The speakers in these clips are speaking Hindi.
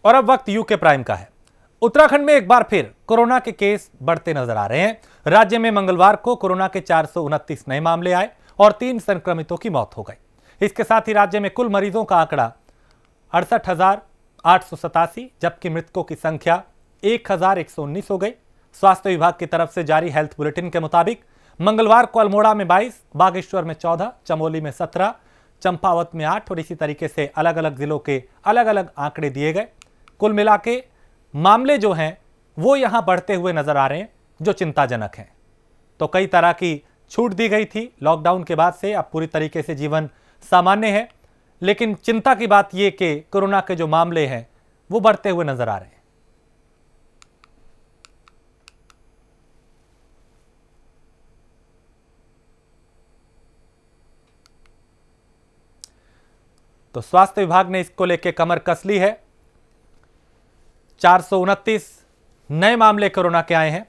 और अब वक्त यूके प्राइम का है। उत्तराखंड में एक बार फिर कोरोना के केस बढ़ते नजर आ रहे हैं। राज्य में मंगलवार को कोरोना के 429 नए मामले आए और 3 संक्रमितों की मौत हो गई। इसके साथ ही राज्य में कुल मरीजों का आंकड़ा 68,887, जबकि मृतकों की संख्या 1,119 हो गई। स्वास्थ्य विभाग की तरफ से जारी हेल्थ बुलेटिन के मुताबिक मंगलवार को अल्मोड़ा में 22, बागेश्वर में 14, चमोली में 17, चंपावत में 8 और इसी तरीके से अलग अलग जिलों के अलग अलग आंकड़े दिए गए। कुल मिला के मामले जो हैं वो यहां बढ़ते हुए नजर आ रहे हैं, जो चिंताजनक हैं। तो कई तरह की छूट दी गई थी लॉकडाउन के बाद से, अब पूरी तरीके से जीवन सामान्य है, लेकिन चिंता की बात यह कि कोरोना के जो मामले हैं वो बढ़ते हुए नजर आ रहे हैं। तो स्वास्थ्य विभाग ने इसको लेकर कमर कस ली है। 429 नए मामले कोरोना के आए हैं।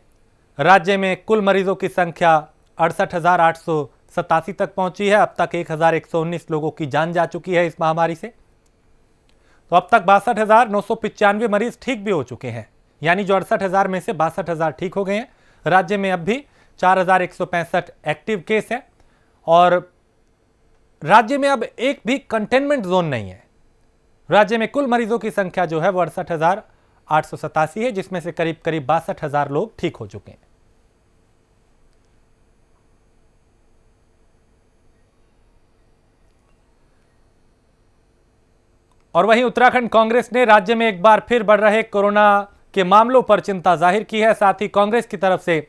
राज्य में कुल मरीजों की संख्या 68,887 तक पहुंची है। अब तक 1,119 लोगों की जान जा चुकी है इस महामारी से। तो अब तक 62,995 मरीज ठीक भी हो चुके हैं, यानी जो 68,000 में से 62,000 ठीक हो गए हैं। राज्य में अब भी 4,165 एक्टिव केस है और राज्य में अब एक भी कंटेनमेंट जोन नहीं है। राज्य में कुल मरीजों की संख्या जो है वो 68,887 है, जिसमें से करीब करीब 62,000 लोग ठीक हो चुके हैं। और वहीं उत्तराखंड कांग्रेस ने राज्य में एक बार फिर बढ़ रहे कोरोना के मामलों पर चिंता जाहिर की है। साथ ही कांग्रेस की तरफ से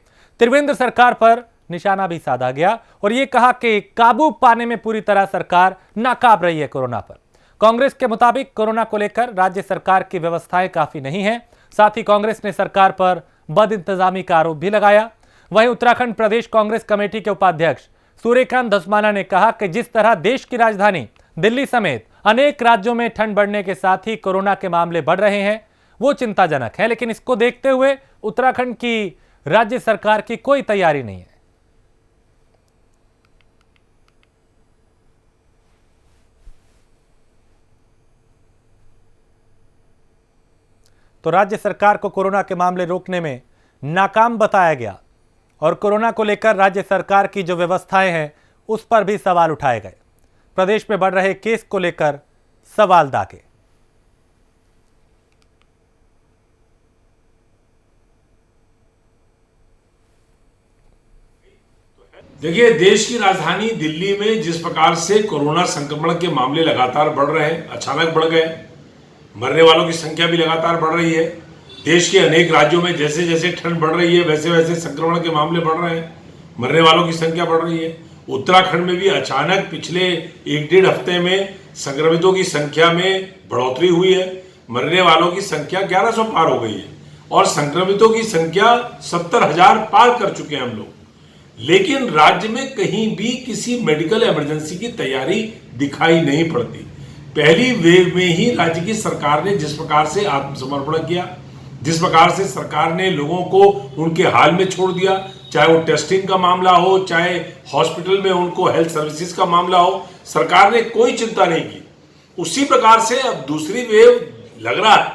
त्रिवेंद्र सरकार पर निशाना भी साधा गया और यह कहा कि काबू पाने में पूरी तरह सरकार नाकाम रही है कोरोना पर। कांग्रेस के मुताबिक कोरोना को लेकर राज्य सरकार की व्यवस्थाएं काफी नहीं है। साथ ही कांग्रेस ने सरकार पर बदइंतजामी का आरोप भी लगाया। वहीं उत्तराखंड प्रदेश कांग्रेस कमेटी के उपाध्यक्ष सूर्यकांत धस्माना ने कहा कि जिस तरह देश की राजधानी दिल्ली समेत अनेक राज्यों में ठंड बढ़ने के साथ ही कोरोना के मामले बढ़ रहे हैं, वो चिंताजनक है, लेकिन इसको देखते हुए उत्तराखंड की राज्य सरकार की कोई तैयारी नहीं है। तो राज्य सरकार को कोरोना के मामले रोकने में नाकाम बताया गया और कोरोना को लेकर राज्य सरकार की जो व्यवस्थाएं हैं उस पर भी सवाल उठाए गए। प्रदेश में बढ़ रहे केस को लेकर सवाल दागे। देखिए, देश की राजधानी दिल्ली में जिस प्रकार से कोरोना संक्रमण के मामले लगातार बढ़ रहे हैं, अचानक बढ़ गए, मरने वालों की संख्या भी लगातार बढ़ रही है। देश के अनेक राज्यों में जैसे जैसे ठंड बढ़ रही है वैसे वैसे संक्रमण के मामले बढ़ रहे हैं, मरने वालों की संख्या बढ़ रही है। उत्तराखंड में भी अचानक पिछले 1-1.5 हफ्ते में संक्रमितों की संख्या में बढ़ोतरी हुई है। मरने वालों की संख्या 1100 पार हो गई है और संक्रमितों की संख्या 70,000 पार कर चुके हैं हम लोग। लेकिन राज्य में कहीं भी किसी मेडिकल इमरजेंसी की तैयारी दिखाई नहीं पड़ती। पहली वेव में ही राज्य की सरकार ने जिस प्रकार से आत्मसमर्पण किया, जिस प्रकार से सरकार ने लोगों को उनके हाल में छोड़ दिया, चाहे वो टेस्टिंग का मामला हो, चाहे हॉस्पिटल में उनको हेल्थ सर्विसेज का मामला हो, सरकार ने कोई चिंता नहीं की। उसी प्रकार से अब दूसरी वेव लग रहा है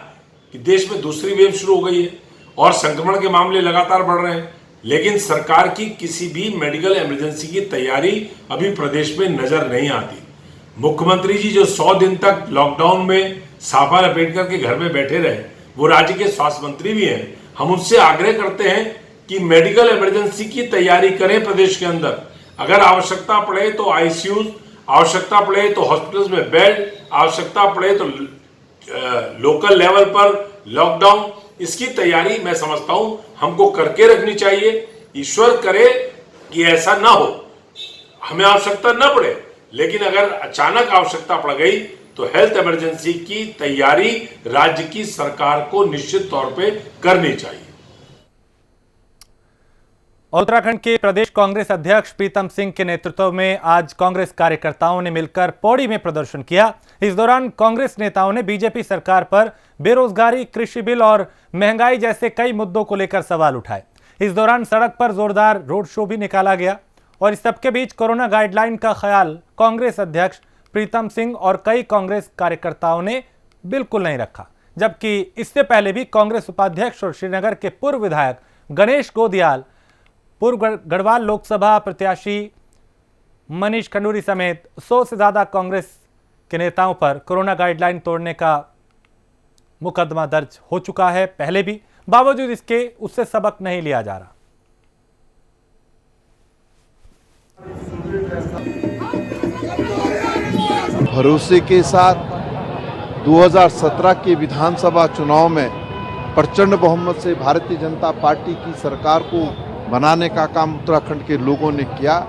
कि देश में दूसरी वेव शुरू हो गई है और संक्रमण के मामले लगातार बढ़ रहे हैं, लेकिन सरकार की किसी भी मेडिकल इमरजेंसी की तैयारी अभी प्रदेश में नजर नहीं आती। मुख्यमंत्री जी जो 100 दिन तक लॉकडाउन में साफा लपेट करके घर में बैठे रहे, वो राज्य के स्वास्थ्य मंत्री भी हैं। हम उनसे आग्रह करते हैं कि मेडिकल इमरजेंसी की तैयारी करें प्रदेश के अंदर। अगर आवश्यकता पड़े तो आईसीयू, आवश्यकता पड़े तो हॉस्पिटल्स में बेड, आवश्यकता पड़े तो लोकल लेवल पर लॉकडाउन, इसकी तैयारी मैं समझता हूं हमको करके रखनी चाहिए। ईश्वर करे कि ऐसा ना हो, हमें आवश्यकता ना पड़े, लेकिन अगर अचानक आवश्यकता पड़ गई तो हेल्थ इमरजेंसी की तैयारी राज्य की सरकार को निश्चित तौर पे करनी चाहिए। उत्तराखंड के प्रदेश कांग्रेस अध्यक्ष प्रीतम सिंह के नेतृत्व में आज कांग्रेस कार्यकर्ताओं ने मिलकर पौड़ी में प्रदर्शन किया। इस दौरान कांग्रेस नेताओं ने बीजेपी सरकार पर बेरोजगारी, कृषि बिल और महंगाई जैसे कई मुद्दों को लेकर सवाल उठाए। इस दौरान सड़क पर जोरदार रोड शो भी निकाला गया और इस सबके बीच कोरोना गाइडलाइन का ख्याल कांग्रेस अध्यक्ष प्रीतम सिंह और कई कांग्रेस कार्यकर्ताओं ने बिल्कुल नहीं रखा। जबकि इससे पहले भी कांग्रेस उपाध्यक्ष और श्रीनगर के पूर्व विधायक गणेश गोदियाल, पूर्व गढ़वाल लोकसभा प्रत्याशी मनीष खंडूरी समेत 100 से ज्यादा कांग्रेस के नेताओं पर कोरोना गाइडलाइन तोड़ने का मुकदमा दर्ज हो चुका है पहले भी, बावजूद इसके उससे सबक नहीं लिया जा रहा। भरोसे के साथ 2017 के विधानसभा चुनाव में प्रचंड बहुमत से भारतीय जनता पार्टी की सरकार को बनाने का काम उत्तराखंड के लोगों ने किया।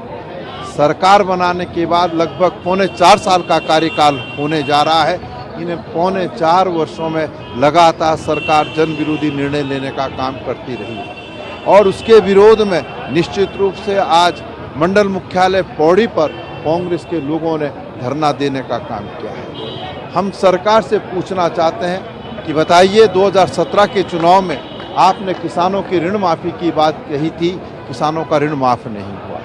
सरकार बनाने के बाद लगभग 4.25 साल का कार्यकाल होने जा रहा है। इन्हें 4.25 वर्षों में लगातार सरकार जन विरोधी निर्णय लेने का काम करती रही है और उसके विरोध में निश्चित रूप से आज मंडल मुख्यालय पौड़ी पर कांग्रेस के लोगों ने धरना देने का काम किया है। हम सरकार से पूछना चाहते हैं कि बताइए, 2017 के चुनाव में आपने किसानों की ऋण माफ़ी की बात कही थी, किसानों का ऋण माफ़ नहीं हुआ।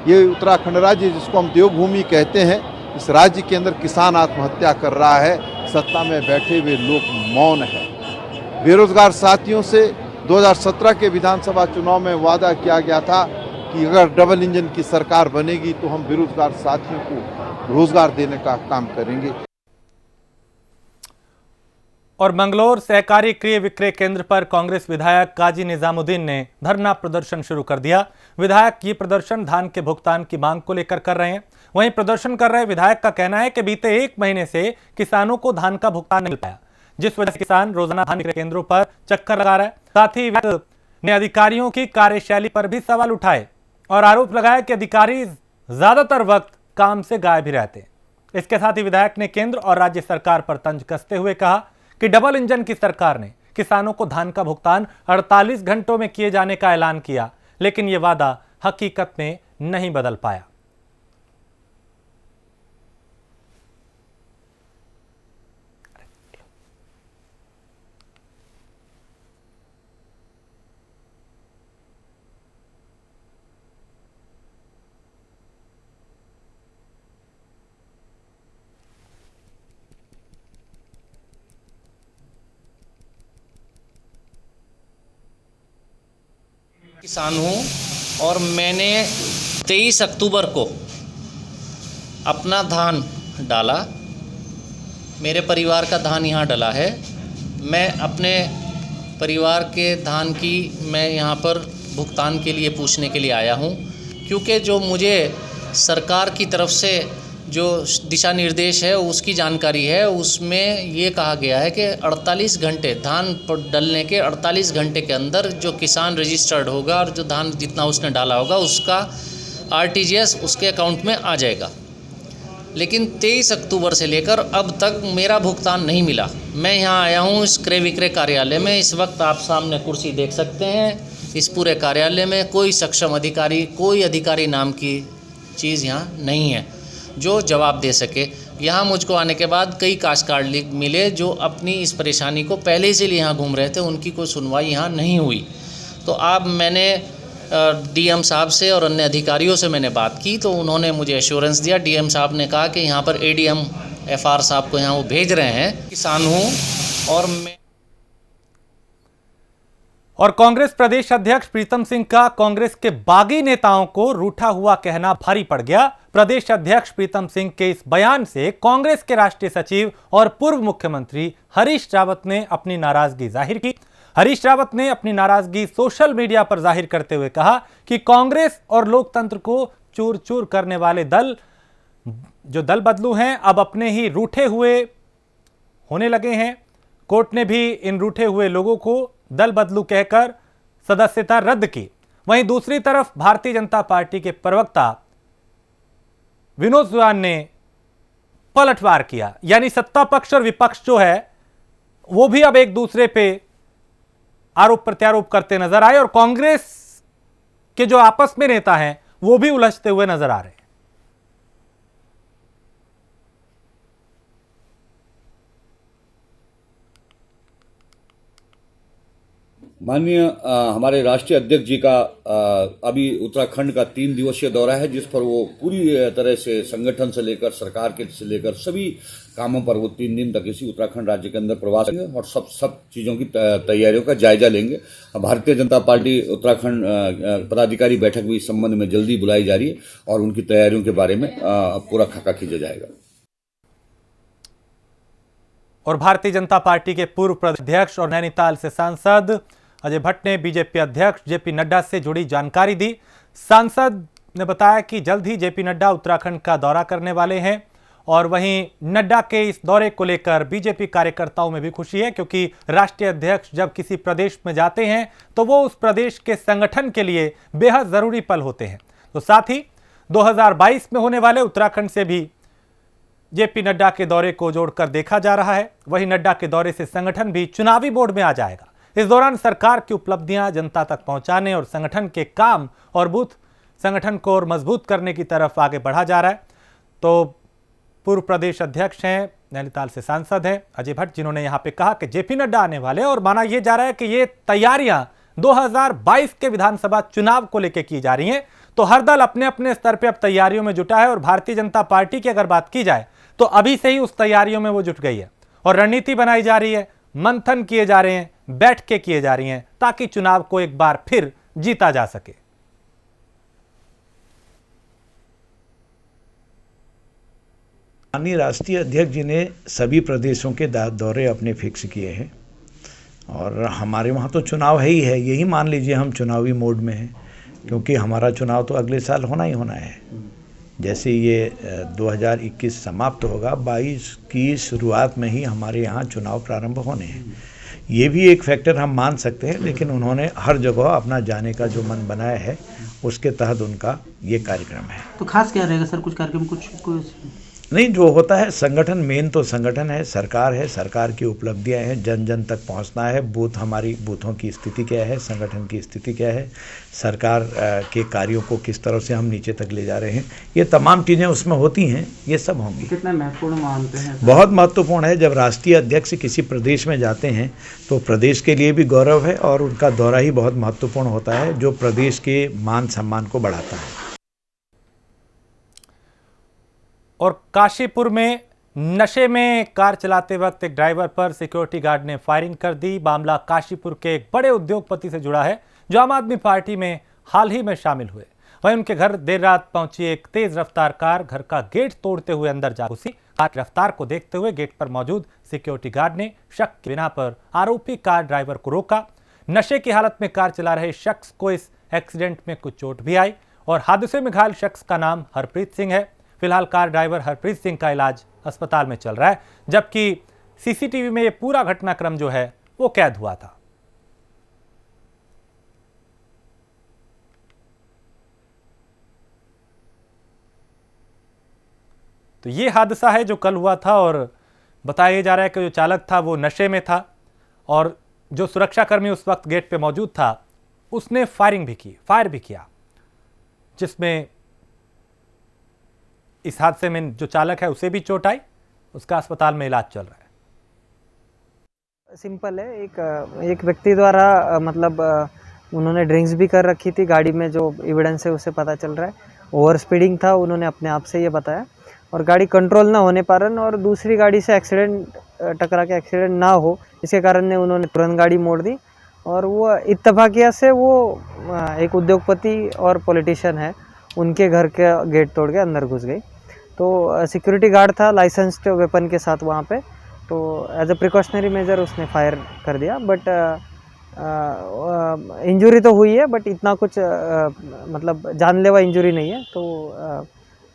ये उत्तराखंड राज्य जिसको हम देवभूमि कहते हैं, इस राज्य के अंदर किसान आत्महत्या कर रहा है, सत्ता में बैठे हुए लोग मौन है। बेरोजगार साथियों से 2017 के विधानसभा चुनाव में वादा किया गया था कि अगर डबल इंजन की सरकार बनेगी तो हम बेरोजगार साथियों को रोजगार देने का काम करेंगे। और मंगलौर सहकारी क्रय विक्रय केंद्र पर कांग्रेस विधायक काजी निजामुद्दीन ने धरना प्रदर्शन शुरू कर दिया। विधायक ये प्रदर्शन धान के भुगतान की मांग को लेकर कर रहे हैं। वहीं प्रदर्शन कर रहे विधायक का कहना है कि बीते 1 महीने से किसानों को धान का भुगतान नहीं मिल पाया, जिस वजह से किसान रोजाना धान विक्रय केंद्रों पर चक्कर लगा रहा है। साथ ही ने अधिकारियों की कार्यशैली पर भी सवाल उठाए और आरोप लगाया कि अधिकारी ज्यादातर वक्त काम से गायब भी रहते हैं। इसके साथ ही विधायक ने केंद्र और राज्य सरकार पर तंज कसते हुए कहा कि डबल इंजन की सरकार ने किसानों को धान का भुगतान 48 घंटों में किए जाने का ऐलान किया, लेकिन यह वादा हकीकत में नहीं बदल पाया। किसान हूँ और मैंने 23 अक्टूबर को अपना धान डाला। मेरे परिवार का धान यहाँ डला है। मैं अपने परिवार के धान की मैं यहाँ पर भुगतान के लिए पूछने के लिए आया हूँ, क्योंकि जो मुझे सरकार की तरफ से जो दिशा निर्देश है उसकी जानकारी है, उसमें ये कहा गया है कि 48 घंटे धान डलने के 48 घंटे के अंदर जो किसान रजिस्टर्ड होगा और जो धान जितना उसने डाला होगा उसका आरटीजीएस उसके अकाउंट में आ जाएगा। लेकिन 23 अक्टूबर से लेकर अब तक मेरा भुगतान नहीं मिला। मैं यहाँ आया हूँ इस क्रय विक्रय कार्यालय में। इस वक्त आप सामने कुर्सी देख सकते हैं। इस पूरे कार्यालय में कोई सक्षम अधिकारी, कोई अधिकारी नाम की चीज़ यहाँ नहीं है जो जवाब दे सके। यहाँ मुझको आने के बाद कई काश्तकार मिले जो अपनी इस परेशानी को पहले से लिए यहाँ घूम रहे थे, उनकी कोई सुनवाई यहाँ नहीं हुई। तो अब मैंने डीएम साहब से और अन्य अधिकारियों से मैंने बात की तो उन्होंने मुझे एश्योरेंस दिया। डीएम साहब ने कहा कि यहाँ पर एडीएम एफआर साहब को यहाँ वो भेज रहे हैं। किसान हूँ और मैं और कांग्रेस प्रदेश अध्यक्ष प्रीतम सिंह का कांग्रेस के बागी नेताओं को रूठा हुआ कहना भारी पड़ गया। प्रदेश अध्यक्ष प्रीतम सिंह के इस बयान से कांग्रेस के राष्ट्रीय सचिव और पूर्व मुख्यमंत्री हरीश रावत ने अपनी नाराजगी जाहिर की। हरीश रावत ने अपनी नाराजगी सोशल मीडिया पर जाहिर करते हुए कहा कि कांग्रेस और लोकतंत्र को चूर चूर करने वाले दल जो दल बदलू हैं अब अपने ही रूठे हुए होने लगे हैं। कोर्ट ने भी इन रूठे हुए लोगों को दल बदलू कहकर सदस्यता रद्द की। वहीं दूसरी तरफ भारतीय जनता पार्टी के प्रवक्ता विनोद सुयान ने पलटवार किया, यानी सत्ता पक्ष और विपक्ष जो है वो भी अब एक दूसरे पे आरोप प्रत्यारोप करते नजर आए और कांग्रेस के जो आपस में नेता हैं वो भी उलझते हुए नजर आ रहे हैं। माननीय हमारे राष्ट्रीय अध्यक्ष जी का अभी उत्तराखंड का 3 दिवसीय दौरा है, जिस पर वो पूरी तरह से संगठन से लेकर सरकार के से लेकर सभी कामों पर वो 3 दिन तक इसी उत्तराखंड राज्य के अंदर प्रवास करेंगे और सब चीज़ों की तैयारियों का जायजा लेंगे। भारतीय जनता पार्टी उत्तराखंड पदाधिकारी बैठक भी इस संबंध में जल्दी बुलाई जा रही है और उनकी तैयारियों के बारे में पूरा खाका खींचा जाएगा। और भारतीय जनता पार्टी के पूर्व प्रदेश अध्यक्ष और नैनीताल से सांसद अजय भट्ट ने बीजेपी अध्यक्ष जेपी नड्डा से जुड़ी जानकारी दी। सांसद ने बताया कि जल्द ही जेपी नड्डा उत्तराखंड का दौरा करने वाले हैं और वहीं नड्डा के इस दौरे को लेकर बीजेपी कार्यकर्ताओं में भी खुशी है, क्योंकि राष्ट्रीय अध्यक्ष जब किसी प्रदेश में जाते हैं तो वो उस प्रदेश के संगठन के लिए बेहद जरूरी पल होते हैं। तो साथ ही 2022 में होने वाले उत्तराखंड से भी जेपी नड्डा के दौरे को जोड़कर देखा जा रहा है। वहीं नड्डा के दौरे से संगठन भी चुनावी मोड में आ जाएगा। इस दौरान सरकार की उपलब्धियां जनता तक पहुंचाने और संगठन के काम और बूथ संगठन को और मजबूत करने की तरफ आगे बढ़ा जा रहा है। तो पूर्व प्रदेश अध्यक्ष हैं, नैनीताल से सांसद हैं अजय भट्ट, जिन्होंने यहां पे कहा कि जेपी नड्डा आने वाले और माना यह जा रहा है कि ये तैयारियां 2022 के विधानसभा चुनाव को लेकर की जा रही हैं। तो हर दल अपने अपने स्तर पर अब तैयारियों में जुटा है और भारतीय जनता पार्टी की अगर बात की जाए तो अभी से ही उस तैयारियों में वो जुट गई है और रणनीति बनाई जा रही है, मंथन किए जा रहे हैं, बैठकें किए जा रही हैं ताकि चुनाव को एक बार फिर जीता जा सके। माननीय राष्ट्रीय अध्यक्ष जी ने सभी प्रदेशों के दौरे अपने फिक्स किए हैं और हमारे वहाँ तो चुनाव है ही है, यही मान लीजिए हम चुनावी मोड में हैं, क्योंकि हमारा चुनाव तो अगले साल होना ही होना है। जैसे ये 2021 समाप्त होगा, 22 की शुरुआत में ही हमारे यहाँ चुनाव प्रारंभ होने हैं। ये भी एक फैक्टर हम मान सकते हैं, लेकिन उन्होंने हर जगह अपना जाने का जो मन बनाया है उसके तहत उनका ये कार्यक्रम है। तो खास क्या रहेगा सर, कुछ कार्यक्रम कुछ नहीं, जो होता है संगठन, मेन तो संगठन है, सरकार की उपलब्धियां हैं, जन जन तक पहुंचना है, हमारी बूथों की स्थिति क्या है, संगठन की स्थिति क्या है, सरकार के कार्यों को किस तरह से हम नीचे तक ले जा रहे हैं, ये तमाम चीज़ें उसमें होती हैं, ये सब होंगी। कितना महत्वपूर्ण मानते हैं? बहुत महत्वपूर्ण है। जब राष्ट्रीय अध्यक्ष किसी प्रदेश में जाते हैं तो प्रदेश के लिए भी गौरव है और उनका दौरा ही बहुत महत्वपूर्ण होता है, जो प्रदेश के मान सम्मान को बढ़ाता है। और काशीपुर में नशे में कार चलाते वक्त एक ड्राइवर पर सिक्योरिटी गार्ड ने फायरिंग कर दी। मामला काशीपुर के एक बड़े उद्योगपति से जुड़ा है जो आम आदमी पार्टी में हाल ही में शामिल हुए। वहीं उनके घर देर रात पहुंची एक तेज रफ्तार कार घर का गेट तोड़ते हुए अंदर जा घुसी। कार की रफ्तार को देखते हुए गेट पर मौजूद सिक्योरिटी गार्ड ने शक के बिना पर आरोपी कार ड्राइवर को रोका। नशे की हालत में कार चला रहे शख्स को इस एक्सीडेंट में कुछ चोट भी आई और हादसे में घायल शख्स का नाम हरप्रीत सिंह है। फिलहाल कार ड्राइवर हरप्रीत सिंह का इलाज अस्पताल में चल रहा है, जबकि सीसीटीवी में यह पूरा घटनाक्रम जो है वो कैद हुआ था। तो ये हादसा है जो कल हुआ था और बताया जा रहा है कि जो चालक था वो नशे में था और जो सुरक्षाकर्मी उस वक्त गेट पे मौजूद था उसने फायर भी किया, जिसमें इस हादसे में जो चालक है उसे भी चोट आई, उसका अस्पताल में इलाज चल रहा है। सिंपल है, एक व्यक्ति द्वारा मतलब उन्होंने ड्रिंक्स भी कर रखी थी गाड़ी में, जो एविडेंस है उसे पता चल रहा है। ओवर स्पीडिंग था, उन्होंने अपने आप से ये बताया और गाड़ी कंट्रोल ना होने कारण और दूसरी गाड़ी से टकरा के एक्सीडेंट ना हो इसके कारण ने उन्होंने तुरंत गाड़ी मोड़ दी और वो इत्तेफाकिया से वो एक उद्योगपति और पॉलिटिशियन है उनके घर के गेट तोड़ के अंदर घुस गई। तो सिक्योरिटी गार्ड था लाइसेंस्ड वेपन के साथ वहाँ पे, तो एज अ प्रिकॉशनरी मेजर उसने फायर कर दिया। बट इंजरी तो हुई है, बट इतना कुछ मतलब जानलेवा इंजरी नहीं है। तो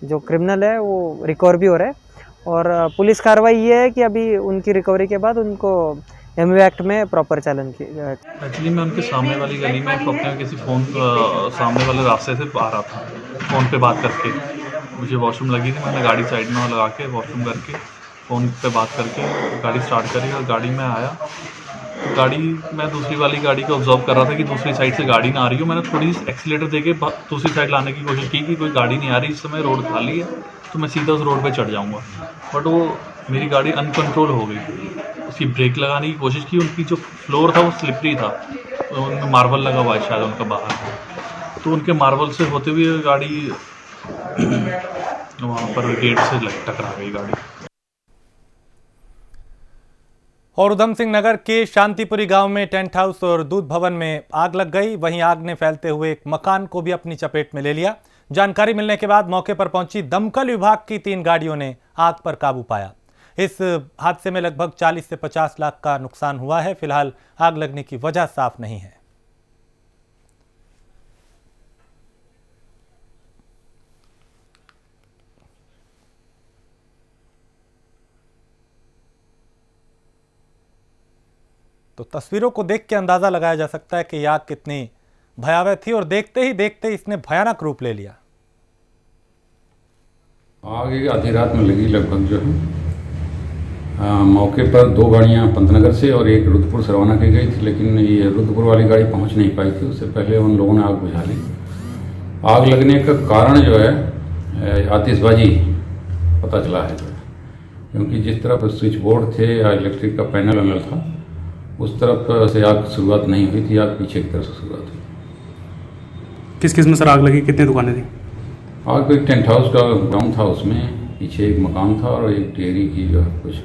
जो क्रिमिनल है वो रिकवर भी हो रहा है और पुलिस कार्रवाई ये है कि अभी उनकी रिकवरी के बाद उनको एमवी एक्ट में प्रॉपर चालन की। एक्चुअली मैं उनके सामने वाली गली में अपने किसी फ़ोन सामने वाले रास्ते से आ रहा था, फ़ोन पे बात करके मुझे वॉशरूम लगी थी, मैंने गाड़ी साइड में लगा के वॉशरूम करके फ़ोन पे बात करके गाड़ी स्टार्ट करी और गाड़ी में आया। तो गाड़ी मैं दूसरी वाली गाड़ी को ऑब्जर्व कर रहा था कि दूसरी साइड से गाड़ी ना आ रही हो। मैंने थोड़ी सी एक्सीलेटर देके दूसरी साइड लाने की कोशिश की कि कोई गाड़ी नहीं आ रही, इस समय रोड खाली है तो मैं सीधा उस रोड पे चढ़ जाऊंगा, बट वो मेरी गाड़ी अनकंट्रोल हो गई। उसकी ब्रेक लगाने की कोशिश की, उनकी जो फ्लोर था वो स्लिपरी था, मार्बल लगा हुआ है शायद उनका बाहर, तो उनके मार्बल से होते हुए गाड़ी वहाँ पर गेट से टकरा गई गाड़ी। और उधम सिंह नगर के शांतिपुरी गांव में टेंट हाउस और दूध भवन में आग लग गई। वहीं आग ने फैलते हुए एक मकान को भी अपनी चपेट में ले लिया। जानकारी मिलने के बाद मौके पर पहुंची दमकल विभाग की 3 गाड़ियों ने आग पर काबू पाया। इस हादसे में लगभग 40 से 50 लाख का नुकसान हुआ है। फिलहाल आग लगने की वजह साफ नहीं है। तो तस्वीरों को देख के अंदाजा लगाया जा सकता है कि यह आग कितनी भयावह थी और देखते ही देखते इसने भयानक रूप ले लिया। आग एक आधी रात में लगी लगभग जो है। मौके पर 2 गाड़ियां पंतनगर से और एक रुद्रपुर से रवाना की गई थी, लेकिन ये रुद्रपुर वाली गाड़ी पहुंच नहीं पाई थी। उससे पहले उन लोगों ने आग बुझा ली। आग लगने का कारण जो है आतिशबाजी पता चला है, क्योंकि जिस तरफ स्विच बोर्ड थे या इलेक्ट्रिक का पैनल था उस तरफ से आग शुरुआत नहीं हुई थी, आग पीछे की तरफ से शुरुआत हुई। किस किस में सर आग लगी, कितनी दुकानें थी? आग एक टेंट हाउस का ग्राउंड था, उसमें पीछे एक मकान था और एक डेयरी की जो है कुछ।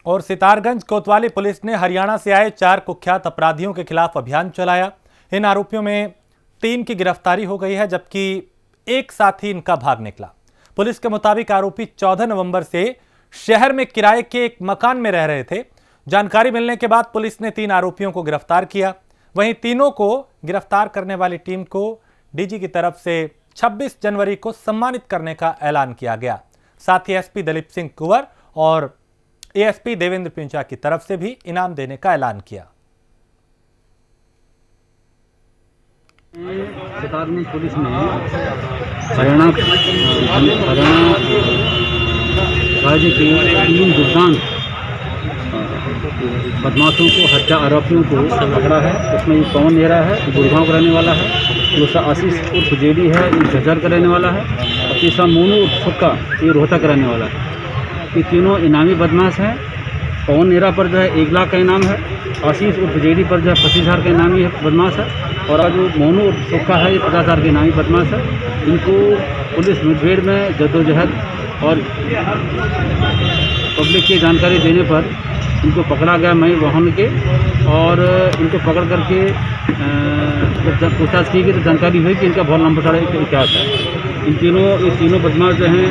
और सितारगंज कोतवाली पुलिस ने हरियाणा से आए 4 कुख्यात अपराधियों के खिलाफ अभियान चलाया। इन आरोपियों में 3 की गिरफ्तारी हो गई है, जबकि एक साथी इनका भाग निकला। पुलिस के मुताबिक आरोपी 14 नवंबर से शहर में किराए के एक मकान में रह रहे थे। जानकारी मिलने के बाद पुलिस ने 3 आरोपियों को गिरफ्तार किया। वहीं तीनों को गिरफ्तार करने वाली टीम को डीजी की तरफ से 26 जनवरी को सम्मानित करने का ऐलान किया गया। साथ ही एसपी दलीप सिंह कुंवर और एएसपी देवेंद्र पिंचा की तरफ से भी इनाम देने का ऐलान किया। सितारगंज पुलिस ने हरियाणा राज्य के 3 दुर्दांत बदमाशों को, हत्या आरोपियों को पकड़ा है। उसमें एक पवन नेहरा है, गुड़गांव का रहने वाला है। दूसरा आशीष उर्फ जेडी है, ये झज्जर का रहने वाला है। और तीसरा मोनू उर्फ सुक्का, ये रोहतक का रहने वाला है। ये तीनों इनामी बदमाश हैं। पवन नेहरा पर जो है 1 लाख का इनाम है। आशीष उर्फ जेडी पर जो है 25,000 का इनामी बदमाश है। और जो मोनू उर्फ सुक्का है, ये 50,000 के इनामी बदमाश है। इनको पुलिस मुठभेड़ में जद्दोजहद और पब्लिक की जानकारी देने पर इनको पकड़ा गया मई वाहन के। और इनको पकड़ करके जब पूछताछ की गई तो जानकारी हुई कि इनका बहुत लंबा सारा इतिहास है। ये तीनों बदमाश जो हैं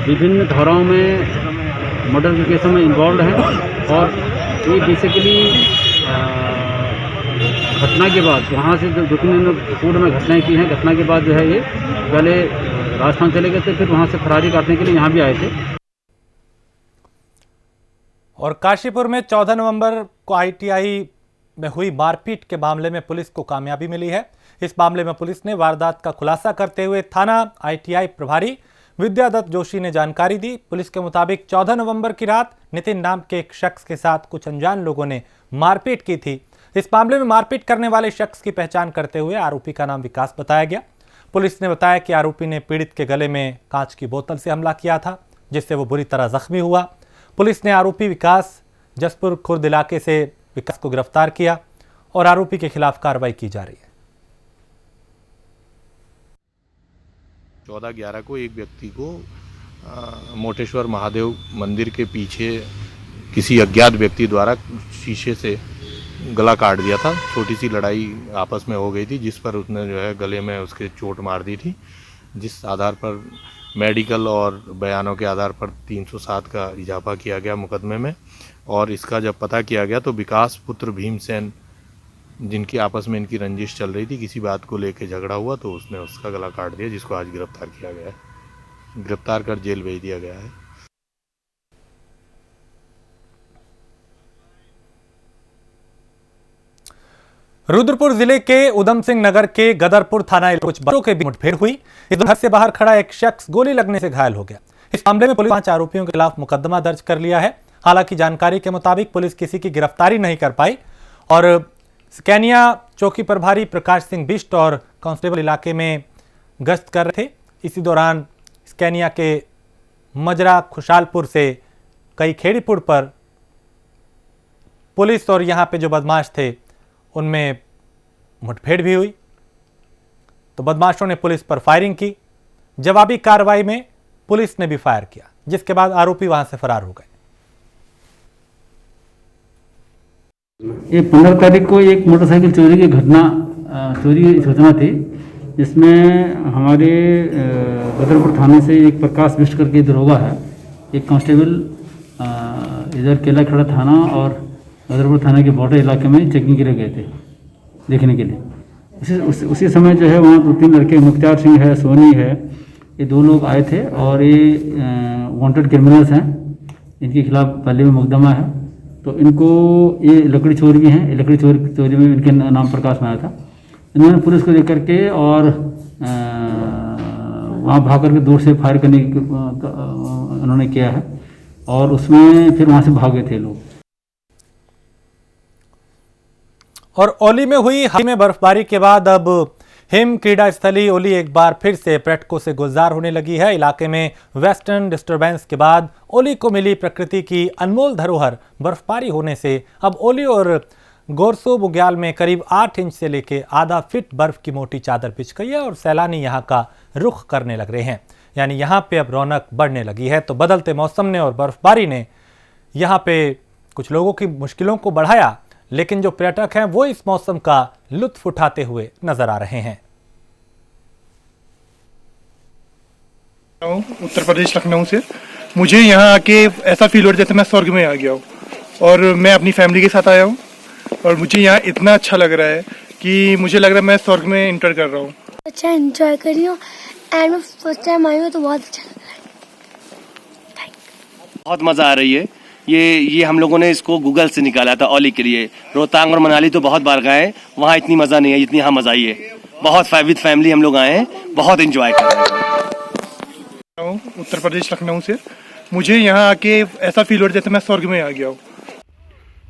विभिन्न धाराओं में मर्डर के केसों में इन्वॉल्व हैं। और ये बेसिकली घटना के बाद वहाँ से जो पूर्व में घटनाएं की हैं, घटना के बाद जो है ये पहले राजस्थान चले गए थे, फिर वहाँ से फरारी काटने के लिए यहाँ भी आए थे। और काशीपुर में 14 नवंबर को आईटीआई में हुई मारपीट के मामले में पुलिस को कामयाबी मिली है। इस मामले में पुलिस ने वारदात का खुलासा करते हुए थाना आईटीआई प्रभारी विद्यादत्त जोशी ने जानकारी दी। पुलिस के मुताबिक 14 नवंबर की रात नितिन नाम के एक शख्स के साथ कुछ अनजान लोगों ने मारपीट की थी। इस मामले में मारपीट करने वाले शख्स की पहचान करते हुए आरोपी का नाम विकास बताया गया। पुलिस ने बताया कि आरोपी ने पीड़ित के गले में कांच की बोतल से हमला किया था, जिससे वो बुरी तरह जख्मी हुआ। पुलिस ने आरोपी विकास जसपुर खुर्द इलाके से विकास को गिरफ्तार किया और आरोपी के खिलाफ कार्रवाई की जा रही है। 14/11 को एक व्यक्ति को मोटेश्वर महादेव मंदिर के पीछे किसी अज्ञात व्यक्ति द्वारा शीशे से गला काट दिया था। छोटी सी लड़ाई आपस में हो गई थी, जिस पर उसने जो है गले में उसके चोट मार दी थी, जिस आधार पर मेडिकल और बयानों के आधार पर 307 का इजाफा किया गया मुकदमे में। और इसका जब पता किया गया तो विकास पुत्र भीमसेन, जिनकी आपस में इनकी रंजिश चल रही थी, किसी बात को लेकर झगड़ा हुआ तो उसने उसका गला काट दिया, जिसको आज गिरफ्तार किया गया है। गिरफ्तार कर जेल भेज दिया गया है। रुद्रपुर जिले के उधम सिंह नगर के गदरपुर थाना कुछ बच्चों के बीच मुठभेड़ हुई। इस घर से बाहर खड़ा एक शख्स गोली लगने से घायल हो गया। इस मामले में पुलिस 5 आरोपियों के खिलाफ मुकदमा दर्ज कर लिया है। हालांकि जानकारी के मुताबिक पुलिस किसी की गिरफ्तारी नहीं कर पाई और स्कैनिया चौकी प्रभारी प्रकाश सिंह बिष्ट और कांस्टेबल इलाके में गश्त कर रहे थे। इसी दौरान स्कैनिया के मजरा खुशालपुर से कई खेड़ीपुर पर पुलिस और यहाँ पे जो बदमाश थे उनमें मुठभेड़ भी हुई। तो बदमाशों ने पुलिस पर फायरिंग की। जवाबी कार्रवाई में पुलिस ने भी फायर किया, जिसके बाद आरोपी वहां से फरार हो गए। ये 15 तारीख को एक मोटरसाइकिल चोरी की चोरी की सूचना थी, जिसमें हमारे बदरपुर थाने से एक प्रकाश बिष्ट करके दरोगा है, एक कांस्टेबल इधर केला खड़ा थाना और बदरपुर थाने के बॉर्डर इलाके में चेकिंग के लिए गए थे देखने के लिए। उसी समय जो है वहाँ 2-3 लड़के, मुख्तार सिंह है, सोनी है, ये 2 लोग आए थे और ये वांटेड क्रिमिनल्स हैं, इनके खिलाफ पहले भी मुकदमा है। तो इनको ये लकड़ी चोर भी हैं, लकड़ी चोरी में इनके नाम प्रकाश में आया था। इन्होंने पुलिस को लेकर के और वहाँ भाग करके दूर से फायर करने की उन्होंने किया है और उसमें फिर वहाँ से भागे थे लोग। और ओली में हुई हाल में बर्फबारी के बाद अब हिम क्रीड़ा स्थली ओली एक बार फिर से पर्यटकों से गुलजार होने लगी है। इलाके में वेस्टर्न डिस्टर्बेंस के बाद ओली को मिली प्रकृति की अनमोल धरोहर बर्फबारी होने से अब ओली और गोरसो बुग्याल में करीब 8 इंच से लेकर आधा फीट बर्फ की मोटी चादर बिछ गई है और सैलानी यहां का रुख करने लग रहे हैं। यानी यहां पे अब रौनक बढ़ने लगी है। तो बदलते मौसम ने और बर्फबारी ने यहां पे कुछ लोगों की मुश्किलों को बढ़ाया, लेकिन जो पर्यटक हैं वो इस मौसम का लुत्फ उठाते हुए नजर आ रहे हैं। उत्तर प्रदेश लखनऊ से मुझे यहाँ आके ऐसा फील हो रहा है जैसे मैं स्वर्ग में आ गया हूँ और मैं अपनी फैमिली के साथ आया हूँ और मुझे यहाँ इतना अच्छा लग रहा है कि मुझे लग रहा है मैं स्वर्ग में इंटर कर रहा हूँ। अच्छा एंजॉय कर रही हूँ एंड मैं फर्स्ट टाइम आई हूँ तो बहुत अच्छा लग रहा है। बहुत मज़ा आ रही है। ये हम लोगों ने इसको गूगल से निकाला था ओली के लिए। रोहतांग और मनाली तो बहुत बार गए, वहाँ इतनी मज़ा नहीं है जितनी यहाँ मज़ा आई है। बहुत विद फैमिली हम लोग आए हैं, बहुत एंजॉय कर रहे हैं। उत्तर प्रदेश लखनऊ से मुझे यहाँ आके ऐसा फील हो रहा है जैसे मैं स्वर्ग में आ गया हूँ।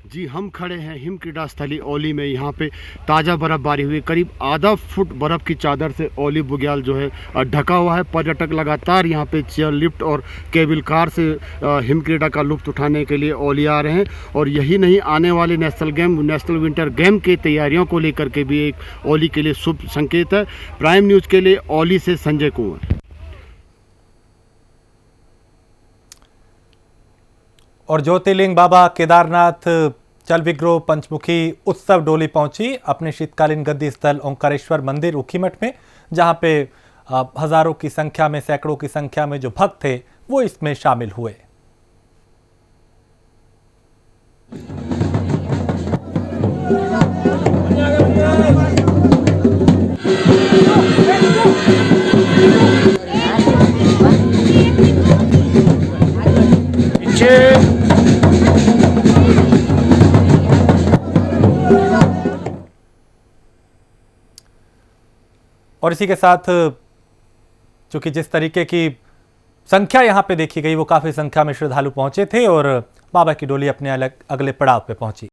जी, हम खड़े हैं हिम क्रीड़ा स्थली ओली में। यहाँ पे ताज़ा बर्फबारी हुई, करीब आधा फुट बर्फ़ की चादर से ओली बुग्याल जो है ढका हुआ है। पर्यटक लगातार यहाँ पे चेयर लिफ्ट और केबल कार से हिम क्रीड़ा का लुत्फ उठाने के लिए ओली आ रहे हैं। और यही नहीं, आने वाले नेशनल विंटर गेम की तैयारियों को लेकर के भी एक ओली के लिए शुभ संकेत है। प्राइम न्यूज़ के लिए ओली से संजय कुंवर। और ज्योतिर्लिंग बाबा केदारनाथ चल विग्रोह पंचमुखी उत्सव डोली पहुंची अपने शीतकालीन गद्दी स्थल ओंकारेश्वर मंदिर ऊखीमठ में, जहां पे हजारों की संख्या में, सैकड़ों की संख्या में जो भक्त थे वो इसमें शामिल हुए। और इसी के साथ चूंकि जिस तरीके की संख्या यहां पे देखी गई वो काफी संख्या में श्रद्धालु पहुंचे थे और बाबा की डोली अपने अगले पड़ाव पे पहुंची।